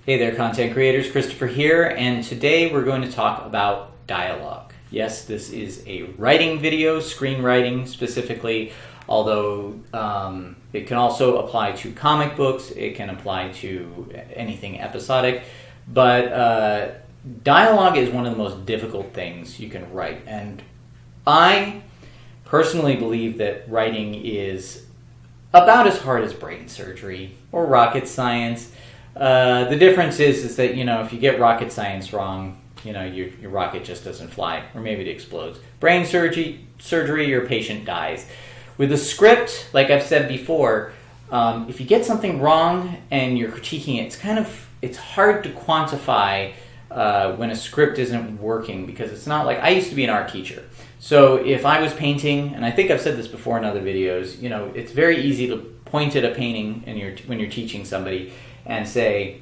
Hey there, content creators. Christopher here, and today we're going to talk about dialogue. Yes, this is a writing video, screenwriting specifically, although it can also apply to comic books, it can apply to anything episodic, but dialogue is one of the most difficult things you can write, and I personally believe that writing is about as hard as brain surgery or rocket science. The difference is that, if you get rocket science wrong, your rocket just doesn't fly, or maybe it explodes. Brain surgery, your patient dies. With a script, like I've said before, if you get something wrong and you're critiquing it, it's hard to quantify when a script isn't working, because it's not like, I used to be an art teacher. So if I was painting, and I think I've said this before in other videos, it's very easy to point at a painting when you're teaching somebody and say,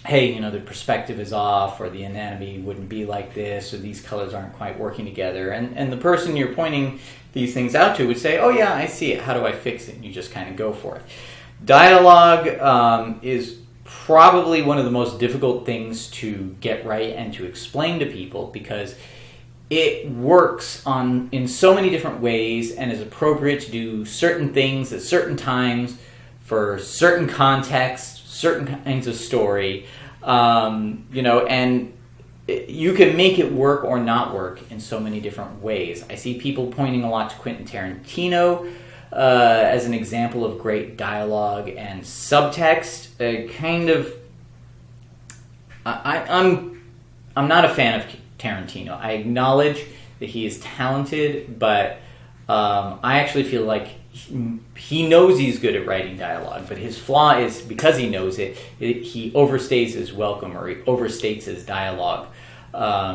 hey, the perspective is off, or the anatomy wouldn't be like this, or these colors aren't quite working together. And the person you're pointing these things out to would say, oh yeah, I see it, how do I fix it? And you just kind of go for it. Dialogue is probably one of the most difficult things to get right and to explain to people, because it works in so many different ways and is appropriate to do certain things at certain times for certain contexts, certain kinds of story, and you can make it work or not work in so many different ways. I see people pointing a lot to Quentin Tarantino as an example of great dialogue and subtext. I'm not a fan of Tarantino. I acknowledge that he is talented, but I actually feel like he knows he's good at writing dialogue, but his flaw is, because he knows it, he overstays his welcome, or he overstates his dialogue.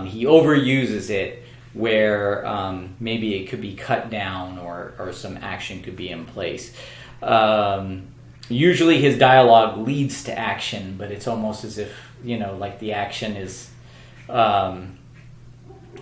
He overuses it where maybe it could be cut down, or some action could be in place. Usually his dialogue leads to action, but it's almost as if, like the action is it's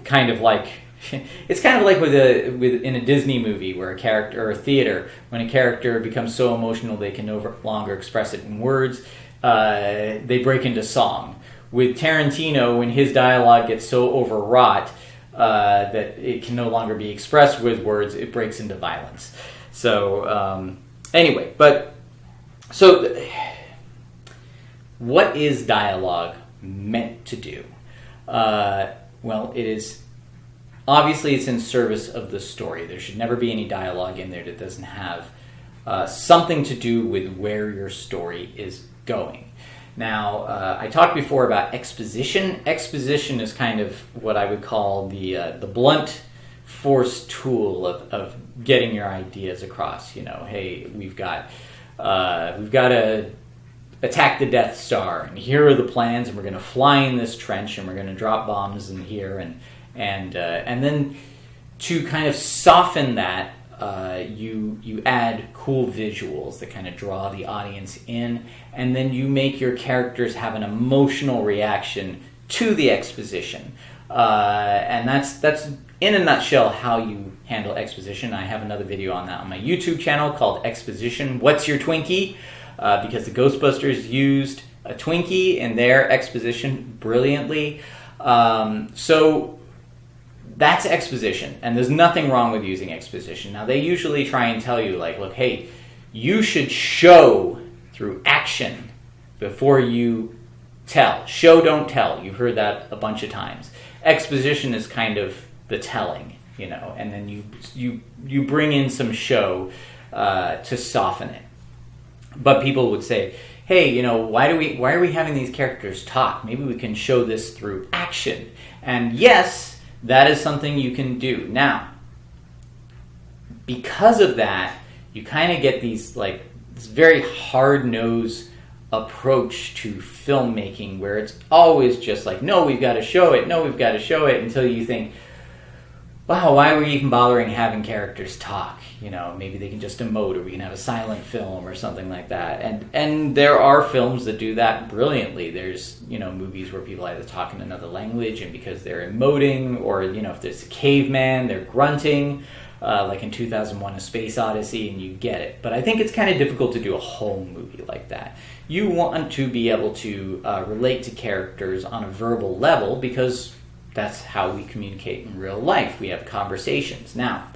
kind of like in a Disney movie, where a character, or a theater, when a character becomes so emotional they can no longer express it in words, they break into song. With Tarantino, when his dialogue gets so overwrought that it can no longer be expressed with words, it breaks into violence. So what is dialogue meant to do? Well, it is, obviously it's in service of the story. There should never be any dialogue in there that doesn't have something to do with where your story is going. Now, I talked before about exposition. Exposition is kind of what I would call the blunt force tool of getting your ideas across. Hey, we've got to attack the Death Star, and here are the plans, and we're going to fly in this trench, and we're going to drop bombs in here, and then to kind of soften that, you add cool visuals that kind of draw the audience in, and then you make your characters have an emotional reaction to the exposition. And that's in a nutshell how you handle exposition. I have another video on that on my YouTube channel called Exposition, What's Your Twinkie? Because the Ghostbusters used a Twinkie in their exposition brilliantly. So that's exposition, and there's nothing wrong with using exposition. Now, they usually try and tell you, like, look, hey, you should show through action before you tell. Show, don't tell. You've heard that a bunch of times. Exposition is kind of the telling, and then you bring in some show to soften it. But people would say, hey, why are we having these characters talk? Maybe we can show this through action. And yes, that is something you can do. Now, because of that, you kind of get this very hard-nosed approach to filmmaking, where it's always just like, no, we've got to show it, until you think, wow, why are we even bothering having characters talk? Maybe they can just emote, or we can have a silent film or something like that. And there are films that do that brilliantly. There's, movies where people either talk in another language, and because they're emoting, or, if there's a caveman, they're grunting. like in 2001 A Space Odyssey, and you get it. But I think it's kind of difficult to do a whole movie like that. You want to be able to relate to characters on a verbal level, because that's how we communicate in real life. We have conversations. Now,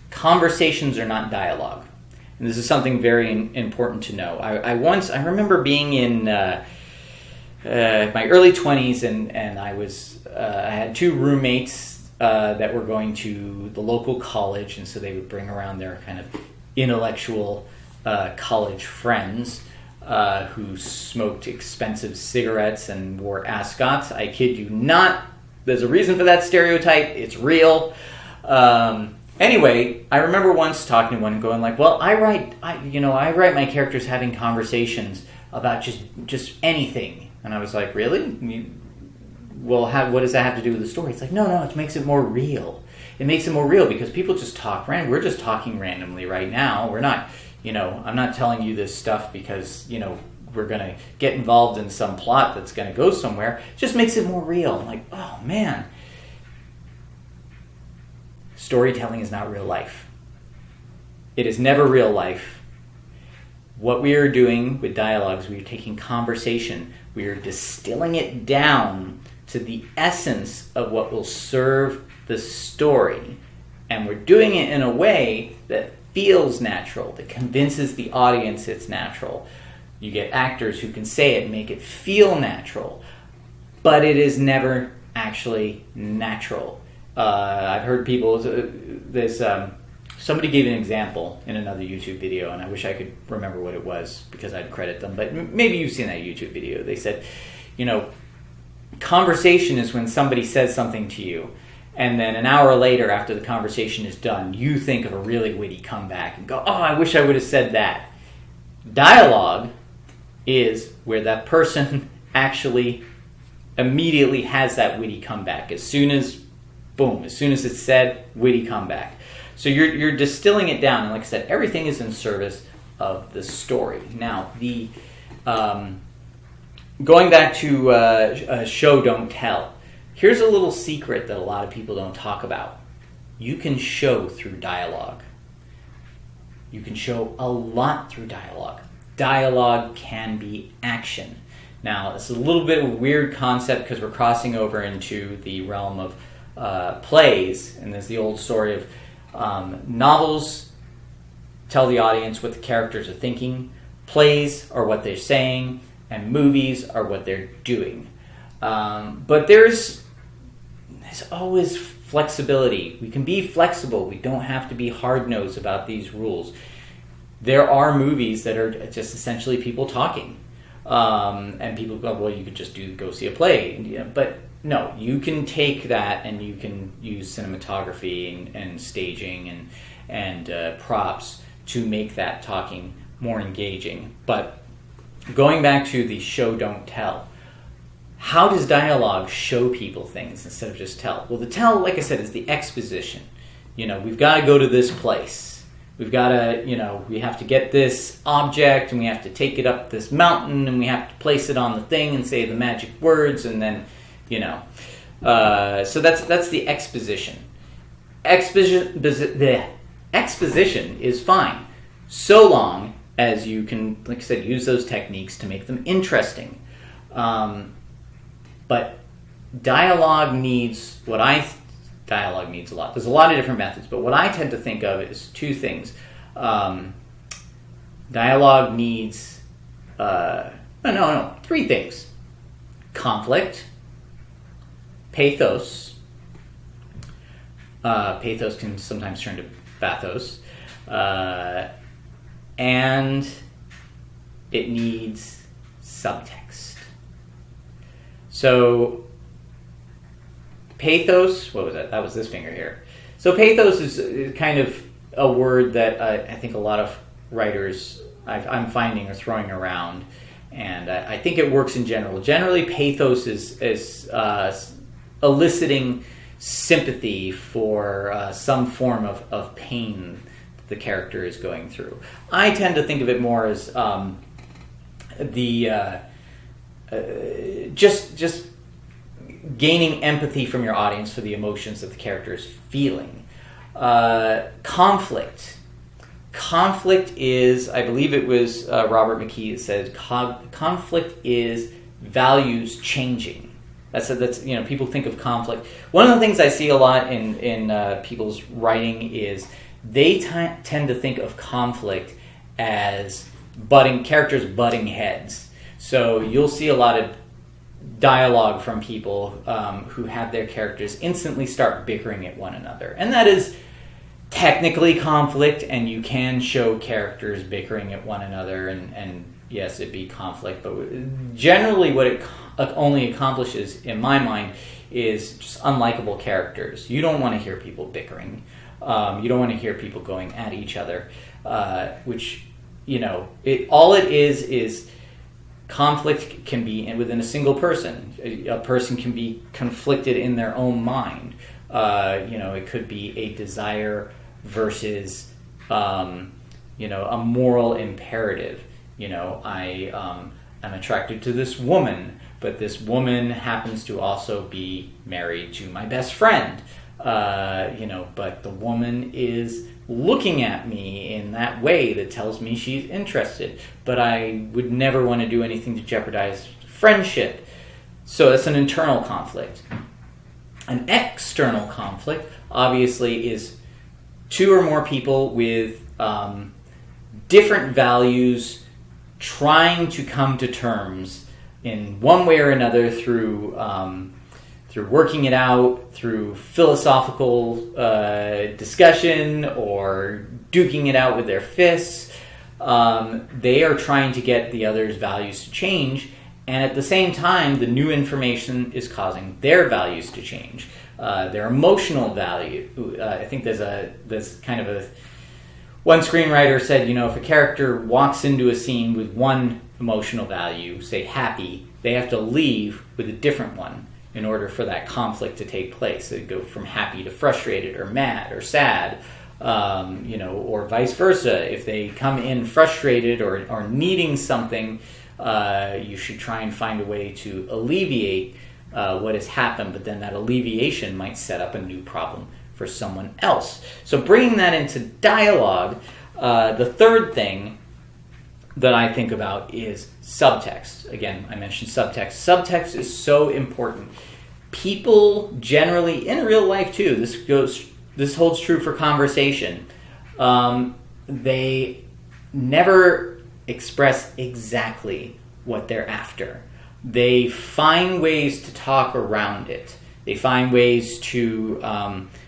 conversations are not dialogue. And this is something very important to know. I remember being in my early 20s, and I had two roommates that were going to the local college, and so they would bring around their kind of intellectual college friends who smoked expensive cigarettes and wore ascots. I kid you not. There's a reason for that stereotype. It's real. Anyway, I remember once talking to one and going like, "Well, I write my characters having conversations about just anything." And I was like, "Really? Well, what does that have to do with the story?" It's like, no, it makes it more real. It makes it more real because people just talk random. We're just talking randomly right now. We're not, I'm not telling you this stuff because, we're going to get involved in some plot that's going to go somewhere. It just makes it more real. I'm like, oh, man. Storytelling is not real life. It is never real life. What we are doing with dialogues, we are taking conversation. We are distilling it down to the essence of what will serve the story. And we're doing it in a way that feels natural, that convinces the audience it's natural. You get actors who can say it and make it feel natural, but it is never actually natural. I've heard people, somebody gave an example in another YouTube video, and I wish I could remember what it was because I'd credit them, but maybe you've seen that YouTube video. They said, conversation is when somebody says something to you, and then an hour later after the conversation is done, you think of a really witty comeback and go, oh, I wish I would have said that. Dialogue is where that person actually immediately has that witty comeback. As soon as it's said, witty comeback. So you're distilling it down, and like I said, everything is in service of the story. Now, the going back to show, don't tell. Here's a little secret that a lot of people don't talk about. You can show through dialogue. You can show a lot through dialogue. Dialogue can be action. Now, it's a little bit of a weird concept because we're crossing over into the realm of plays, and there's the old story of novels tell the audience what the characters are thinking, plays are what they're saying, and movies are what they're doing. But there's always flexibility. We can be flexible. We don't have to be hard-nosed about these rules. There are movies that are just essentially people talking. And people go, well, you could just go see a play. But no, you can take that and you can use cinematography and staging and props to make that talking more engaging. But going back to the show, don't tell. How does dialogue show people things instead of just tell? Well, the tell, like I said, is the exposition. We've got to go to this place. We've got to, we have to get this object, and we have to take it up this mountain, and we have to place it on the thing and say the magic words, and then, so that's the exposition. The exposition is fine, so long as you can, like I said, use those techniques to make them interesting. But dialogue needs dialogue needs a lot. There's a lot of different methods, but what I tend to think of is two things. Dialogue needs, three things. Conflict, pathos. Pathos can sometimes turn to pathos. And it needs subtext. So, pathos, what was that? That was this finger here. So pathos is kind of a word that I think a lot of writers I'm finding are throwing around, and I think it works in general. Generally, pathos is eliciting sympathy for some form of pain that the character is going through. I tend to think of it more as just gaining empathy from your audience for the emotions that the character is feeling. Conflict. Conflict is, I believe it was Robert McKee that said, conflict is values changing. That's people think of conflict. One of the things I see a lot in people's writing is they tend to think of conflict as characters butting heads. So you'll see a lot of dialogue from people who have their characters instantly start bickering at one another. And that is technically conflict, and you can show characters bickering at one another, and yes, it'd be conflict. But generally what it only accomplishes, in my mind, is just unlikable characters. You don't want to hear people bickering. You don't want to hear people going at each other, which, all it is conflict can be within a single person. A person can be conflicted in their own mind. It could be a desire versus, a moral imperative. I'm attracted to this woman, but this woman happens to also be married to my best friend. But the woman is looking at me in that way that tells me she's interested, but I would never want to do anything to jeopardize friendship. So that's an internal conflict. An external conflict, obviously, is two or more people with different values trying to come to terms in one way or another through working it out, through philosophical discussion, or duking it out with their fists. They are trying to get the other's values to change, and at the same time, the new information is causing their values to change. Their emotional value. I think there's kind of a... One screenwriter said, if a character walks into a scene with one emotional value, say happy, they have to leave with a different one in order for that conflict to take place. They go from happy to frustrated or mad or sad, or vice versa. If they come in frustrated or needing something, you should try and find a way to alleviate what has happened, but then that alleviation might set up a new problem for someone else. So bringing that into dialogue, the third thing that I think about is subtext. Again, I mentioned subtext. Subtext is so important. People generally, in real life too, this holds true for conversation, they never express exactly what they're after. They find ways to talk around it. They find ways to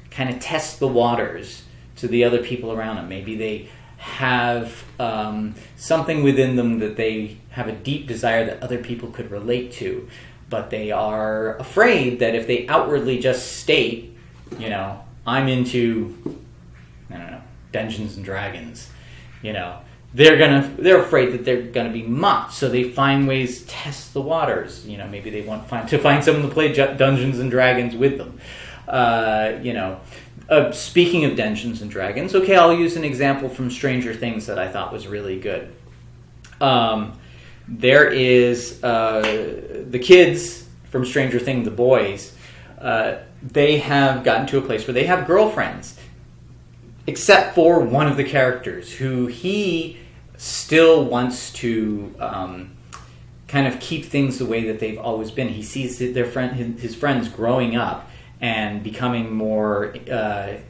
kind of test the waters to the other people around them. Maybe they have something within them that they have a deep desire that other people could relate to, but they are afraid that if they outwardly just state, I'm into, Dungeons and Dragons, they're afraid that they're gonna be mocked, so they find ways to test the waters. Maybe they want to find someone to play Dungeons and Dragons with them. Speaking of Dungeons and Dragons, okay, I'll use an example from Stranger Things that I thought was really good. There is the kids from Stranger Things, the boys. They have gotten to a place where they have girlfriends, except for one of the characters who he still wants to kind of keep things the way that they've always been. He sees his friends growing up and becoming more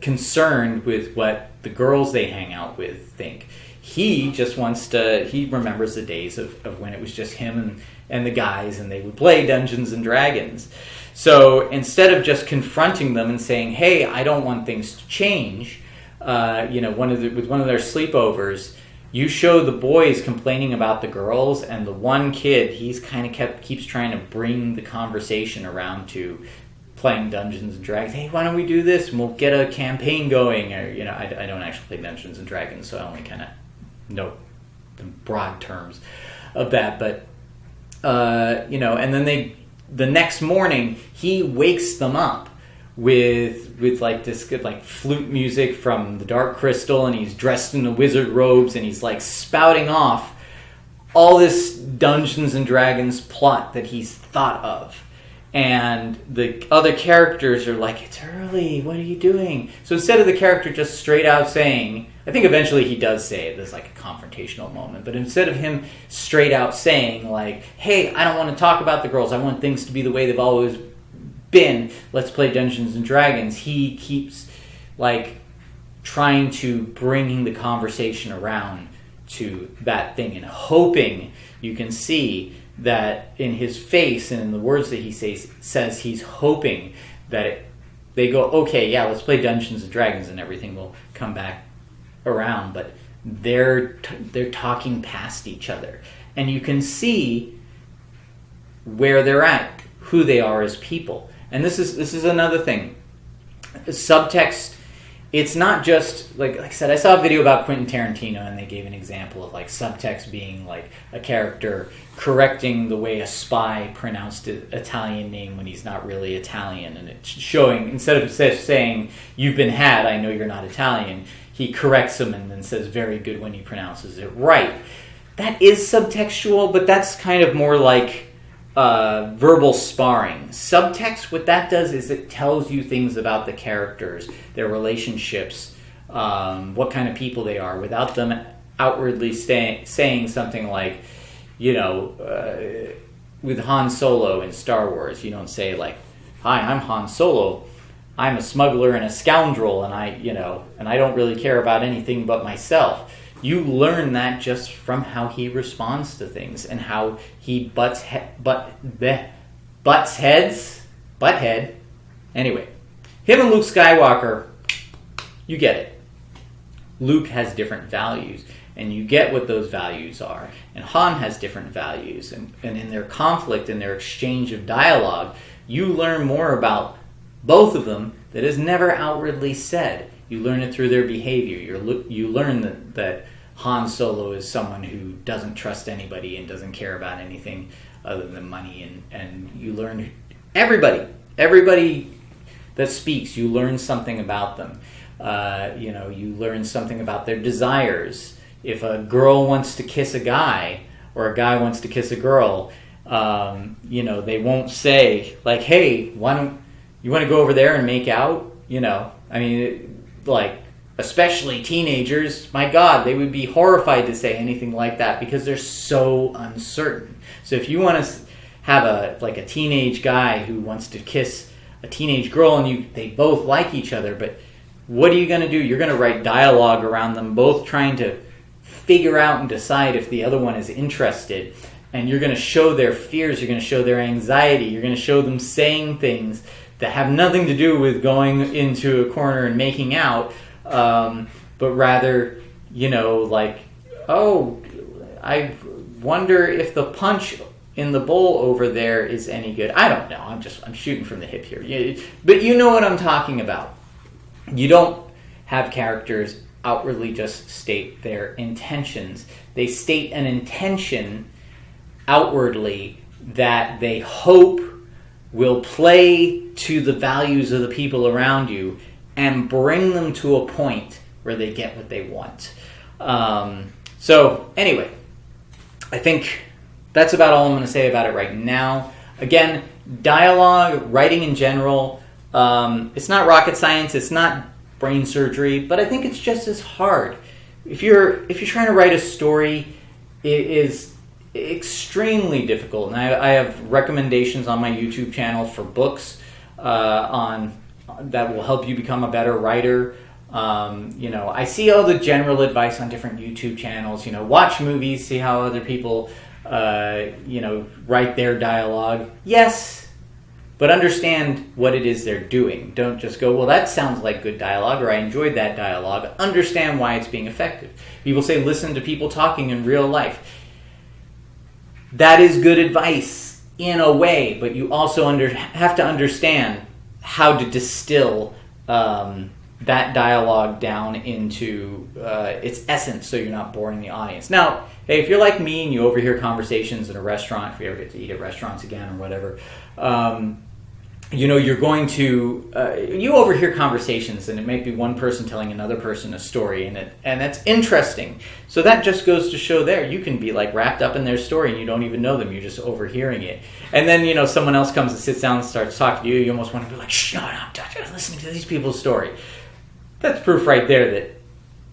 concerned with what the girls they hang out with think. He just he remembers the days of when it was just him and the guys, and they would play Dungeons and Dragons. So instead of just confronting them and saying, hey, I don't want things to change, with one of their sleepovers, you show the boys complaining about the girls, and the one kid, he's kind of keeps trying to bring the conversation around to playing Dungeons and Dragons. Hey, why don't we do this? And we'll get a campaign going. Or I don't actually play Dungeons and Dragons, so I only kind of know the broad terms of that. But and then the next morning he wakes them up with like this good like flute music from the Dark Crystal, and he's dressed in the wizard robes, and he's like spouting off all this Dungeons and Dragons plot that he's thought of. and the other characters are like, it's early, what are you doing? So instead of the character just straight out saying, I think eventually he does say it, there's like a confrontational moment, but instead of him straight out saying like, hey, I don't want to talk about the girls, I want things to be the way they've always been, let's play Dungeons and Dragons, he keeps like trying to bring the conversation around to that thing and hoping you can see that in his face and in the words that he says he's hoping that they go, okay, yeah, let's play Dungeons and Dragons and everything will come back around. But they're talking past each other. And you can see where they're at, who they are as people. And this is another thing. Subtext, it's not just, like I said, I saw a video about Quentin Tarantino and they gave an example of like subtext being like a character correcting the way a spy pronounced an Italian name when he's not really Italian, and it's showing, instead of saying, you've been had, I know you're not Italian, he corrects him and then says very good when he pronounces it right. That is subtextual, but that's kind of more like verbal sparring. Subtext, what that does is it tells you things about the characters, their relationships, what kind of people they are, without them outwardly saying something like, with Han Solo in Star Wars, you don't say like, hi, I'm Han Solo, I'm a smuggler and a scoundrel, and I don't really care about anything but myself. You learn that just from how he responds to things and how he butts head. Anyway, him and Luke Skywalker, you get it. Luke has different values, and you get what those values are. And Han has different values, and in their conflict, in their exchange of dialogue, you learn more about both of them that is never outwardly said. You learn it through their behavior. You learn that Han Solo is someone who doesn't trust anybody and doesn't care about anything other than money. And you learn everybody that speaks, you learn something about them. You learn something about their desires. If a girl wants to kiss a guy or a guy wants to kiss a girl, they won't say like, hey, why don't you want to go over there and make out? Especially teenagers, my God, they would be horrified to say anything like that because they're so uncertain. So if you want to have a teenage guy who wants to kiss a teenage girl and they both like each other, but what are you going to do? You're going to write dialogue around them both trying to figure out and decide if the other one is interested. And you're going to show their fears, you're going to show their anxiety, you're going to show them saying things that have nothing to do with going into a corner and making out, but rather, oh, I wonder if the punch in the bowl over there is any good. I don't know. I'm shooting from the hip here. But you know what I'm talking about. You don't have characters outwardly just state their intentions. They state an intention outwardly that they hope will play to the values of the people around you and bring them to a point where they get what they want. So anyway, I think that's about all I'm going to say about it right now. Again, dialogue, writing in general, it's not rocket science, it's not brain surgery, but I think it's just as hard. If you're trying to write a story, it is extremely difficult. And I have recommendations on my YouTube channel for books that will help you become a better writer. I see all the general advice on different YouTube channels. Watch movies, see how other people, write their dialogue. Yes, but understand what it is they're doing. Don't just go, well, that sounds like good dialogue, or I enjoyed that dialogue. Understand why it's being effective. People say listen to people talking in real life. That is good advice in a way, but you also have to understand how to distill that dialogue down into its essence so you're not boring the audience. Now, hey, if you're like me and you overhear conversations in a restaurant, if you ever get to eat at restaurants again or whatever, you're going to you overhear conversations, and it might be one person telling another person a story, and that's interesting. So that just goes to show there you can be like wrapped up in their story and you don't even know them. You're just overhearing it, and then someone else comes and sits down and starts talking to you. You almost want to be like, shut up, I'm listening to these people's story. That's proof right there that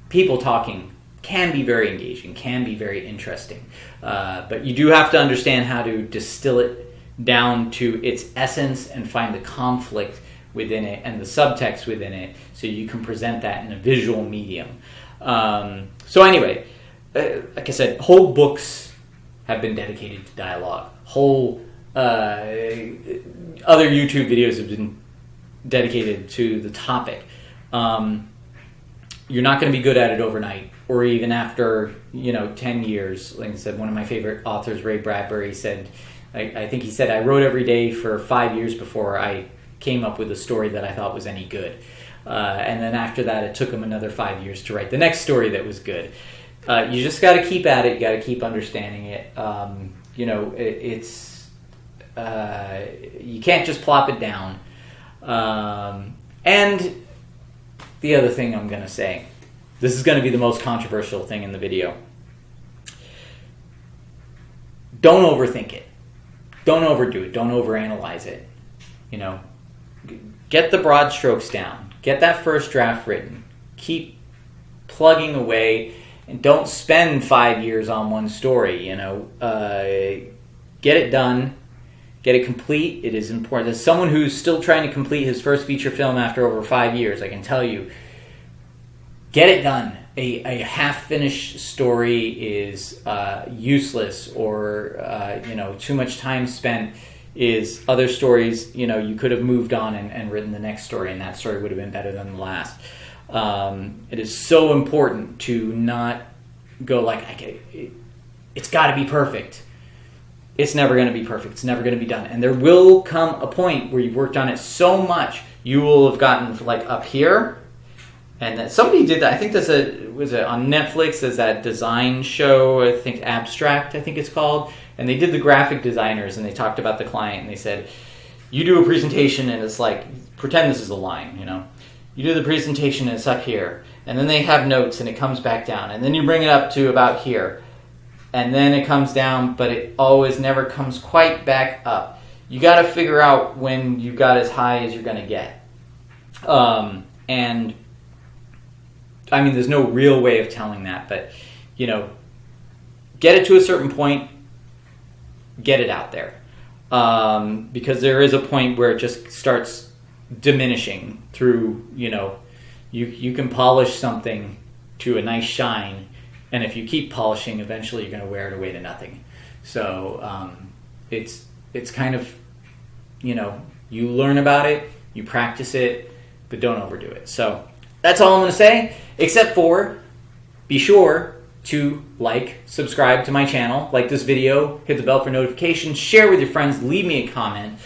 people talking can be very engaging, can be very interesting, but you do have to understand how to distill it down to its essence and find the conflict within it and the subtext within it, so you can present that in a visual medium. So anyway, like I said, whole books have been dedicated to dialogue. Whole other YouTube videos have been dedicated to the topic. You're not going to be good at it overnight, or even after 10 years. Like I said, one of my favorite authors, Ray Bradbury, said, I think he said, I wrote every day for 5 years before I came up with a story that I thought was any good. And then after that, it took him another 5 years to write the next story that was good. You just got to keep at it. You got to keep understanding it. You can't just plop it down. And the other thing I'm going to say, this is going to be the most controversial thing in the video. Don't overthink it. Don't overdo it. Don't overanalyze it. Get the broad strokes down. Get that first draft written. Keep plugging away, and don't spend 5 years on one story. Get it done. Get it complete. It is important. As someone who's still trying to complete his first feature film after over 5 years, I can tell you, get it done. A half-finished story is useless, or too much time spent is other stories. You could have moved on and written the next story, and that story would have been better than the last. It is so important to not go like, it's got to be perfect. It's never going to be perfect. It's never going to be done. And there will come a point where you've worked on it so much, you will have gotten like up here. And that somebody did that. I think was it on Netflix? There's that design show, I think Abstract, I think it's called. And they did the graphic designers, and they talked about the client, and they said, you do a presentation, and it's like, pretend this is a line, You do the presentation, and it's up here. And then they have notes, and it comes back down. And then you bring it up to about here. And then it comes down, but it always never comes quite back up. You got to figure out when you got as high as you're going to get. And I mean, there's no real way of telling that, but, get it to a certain point, get it out there. Because there is a point where it just starts diminishing through, you can polish something to a nice shine, and if you keep polishing, eventually you're going to wear it away to nothing. So it's kind of, you learn about it, you practice it, but don't overdo it. So that's all I'm going to say, except for be sure to subscribe to my channel, like this video, hit the bell for notifications, share with your friends, leave me a comment,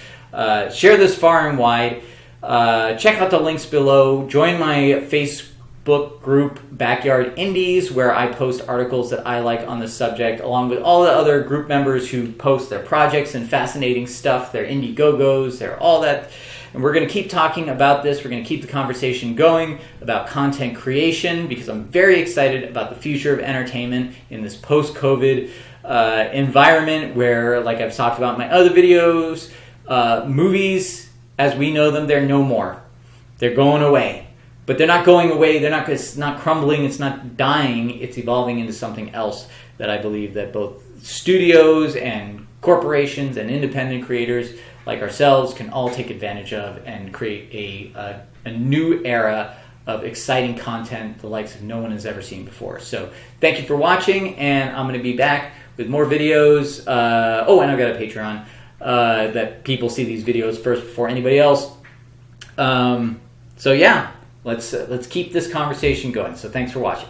share this far and wide, check out the links below, join my Facebook group, Backyard Indies, where I post articles that I like on the subject, along with all the other group members who post their projects and fascinating stuff, their Indiegogo's, their all that. And we're going to keep talking about this. We're going to keep the conversation going about content creation, because I'm very excited about the future of entertainment in this post-COVID environment where, like I've talked about in my other videos, movies, as we know them, they're no more. They're going away. But they're not going away. It's not crumbling. It's not dying. It's evolving into something else that I believe that both studios and corporations and independent creators like ourselves can all take advantage of and create a new era of exciting content the likes of no one has ever seen before. So thank you for watching, and I'm going to be back with more videos. And I've got a Patreon that people see these videos first before anybody else. So yeah, let's keep this conversation going. So thanks for watching.